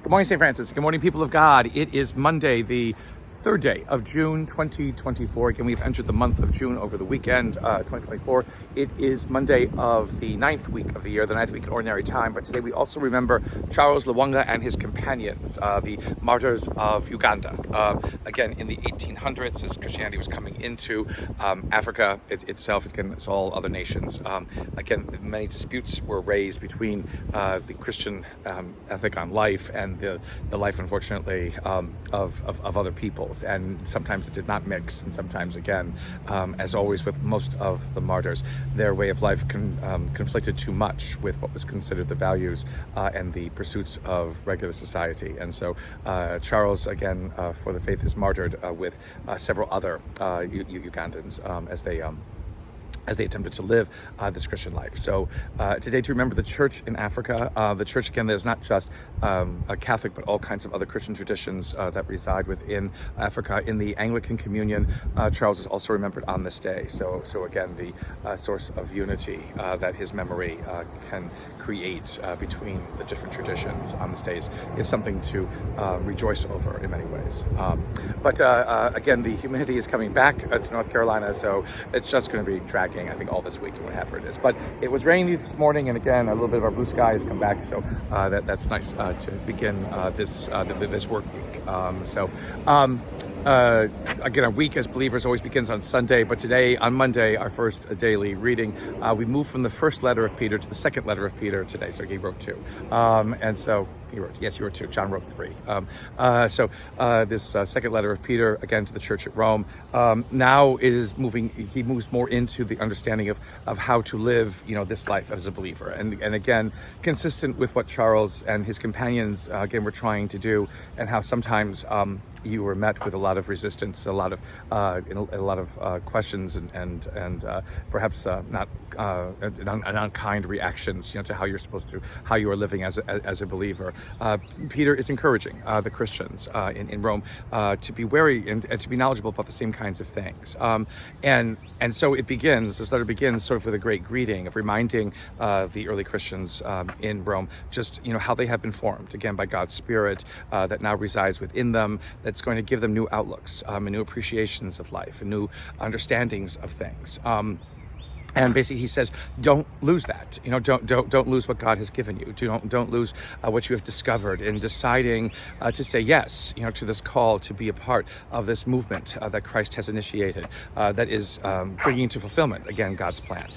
Good morning, St. Francis. Good morning, people of God. It is Monday, the third day of June 2024. Again, we've entered the month of June over the weekend, 2024. It is Monday of the 9th week of the year, the 9th week in Ordinary Time. But today we also remember Charles Lwanga and his companions, the Martyrs of Uganda. Again, in the 1800s, as Christianity was coming into Africa itself, as all other nations. Again, many disputes were raised between the Christian ethic on life and the life, unfortunately, of other peoples. And sometimes it did not mix, and sometimes, again, as always with most of the martyrs, their way of life conflicted too much with what was considered the values and the pursuits of regular society. And so Charles, again, for the faith, is martyred with several other Ugandans as they attempted to live this Christian life. So today, to remember the church in Africa, the church, again, there's not just a Catholic, but all kinds of other Christian traditions that reside within Africa. In the Anglican Communion, Charles is also remembered on this day. So again, the source of unity that his memory can create between the different traditions on this day is something to rejoice over in many ways. But again, the humidity is coming back to North Carolina, so it's just going to be dragging, I think, all this week and whatever it is. But it was rainy this morning, and again, a little bit of our blue sky has come back, so that's nice to begin this work week. Again, our week as believers always begins on Sunday, but today, on Monday, our first daily reading, we move from the first letter of Peter to the second letter of Peter today. So he wrote two. And so he wrote two. John wrote three. This second letter of Peter, again, to the church at Rome, now he moves more into the understanding of how to live, this life as a believer. And again, consistent with what Charles and his companions, again, were trying to do, and how sometimes you were met with a lot of resistance, a lot of questions, and perhaps not unkind reactions, to how you are living as a believer. Peter is encouraging the Christians in Rome to be wary and to be knowledgeable about the same kinds of things. And so this letter begins sort of with a great greeting of reminding the early Christians in Rome just how they have been formed, again, by God's Spirit that now resides within them. That's going to give them new outlooks and new appreciations of life and new understandings of things. And basically, he says, don't lose that. Don't lose what God has given you. Don't lose what you have discovered in deciding to say yes, to this call to be a part of this movement that Christ has initiated, that is bringing into fulfillment, again, God's plan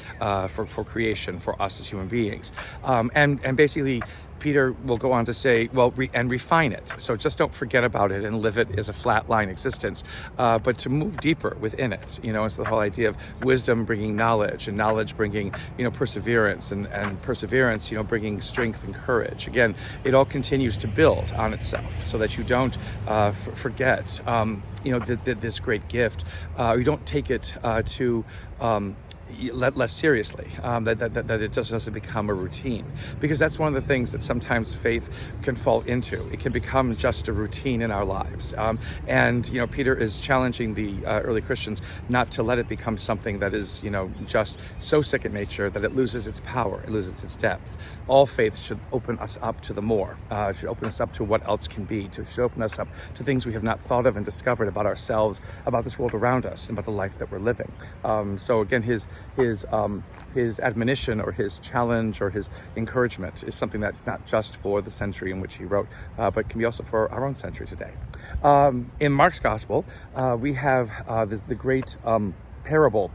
for creation, for us as human beings. And basically, Peter will go on to say, and refine it. So just don't forget about it and live it as a flatline existence, but to move deeper within it. It's the whole idea of wisdom bringing knowledge, and knowledge bringing, perseverance, and perseverance, bringing strength and courage. Again, it all continues to build on itself so that you don't forget, this great gift. You don't take it to less seriously, that it just doesn't become a routine, because that's one of the things that sometimes faith can fall into. It can become just a routine in our lives, and Peter is challenging the early Christians not to let it become something that is just so second nature that it loses its power, it loses its depth. All faith should open us up to the more, should open us up to what else can be, should open us up to things we have not thought of and discovered about ourselves, about this world around us, and about the life that we're living. So again, his admonition, or his challenge, or his encouragement is something that's not just for the century in which he wrote, but can be also for our own century today. In Mark's Gospel, we have the great parable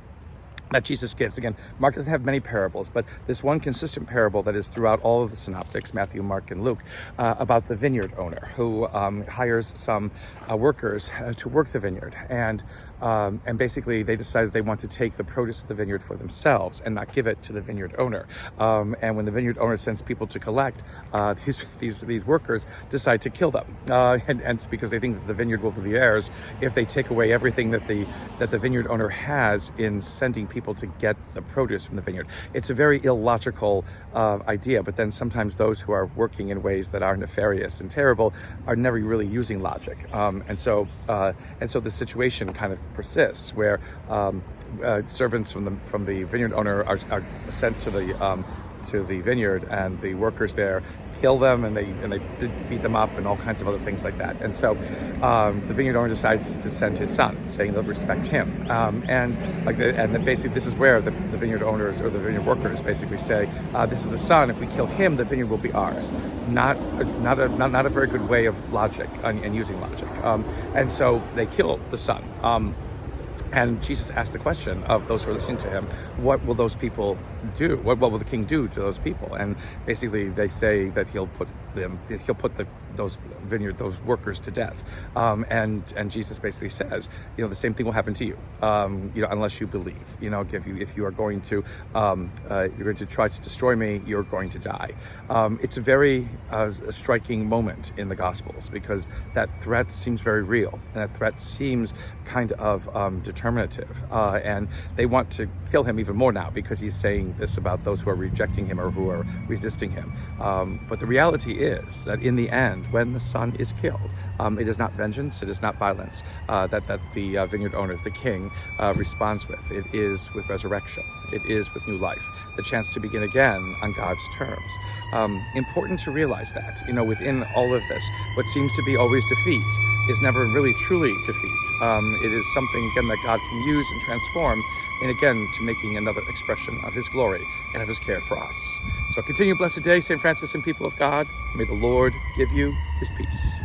that Jesus gives. Again, Mark doesn't have many parables, but this one consistent parable that is throughout all of the synoptics, Matthew, Mark, and Luke, about the vineyard owner who hires some workers to work the vineyard. And basically they decided they want to take the produce of the vineyard for themselves and not give it to the vineyard owner. And when the vineyard owner sends people to collect, these workers decide to kill them. And it's because they think that the vineyard will be theirs if they take away everything that the vineyard owner has in sending people to get the produce from the vineyard. It's a very illogical idea, but then sometimes those who are working in ways that are nefarious and terrible are never really using logic. And so the situation kind of persists, where servants from the vineyard owner are sent to the to the vineyard, and the workers there kill them, and they beat them up and all kinds of other things like that. And so the vineyard owner decides to send his son, saying they'll respect him. And then basically this is where the vineyard owners or the vineyard workers basically say, this is the son. If we kill him, the vineyard will be ours. Not a very good way of logic and using logic. And so they kill the son. And Jesus asked the question of those who are listening to him, what will those people do? What will the king do to those people? And basically they say that he'll put those workers to death. And Jesus basically says, the same thing will happen to you, unless you believe. If you are going to try to destroy me, you're going to die. It's a very striking moment in the Gospels, because that threat seems very real, and that threat seems kind of determinative, and they want to kill him even more now because he's saying this about those who are rejecting him or who are resisting him. But the reality is that in the end, when the son is killed, it is not vengeance, it is not violence that the vineyard owner, the king, responds with. It is with resurrection. It is with new life, the chance to begin again on God's terms. Important to realize that, within all of this, what seems to be always defeat is never really truly defeat. It is something, again, that God can use and transform, and again, to making another expression of his glory and of his care for us. So continue blessed day, St. Francis and people of God. May the Lord give you his peace.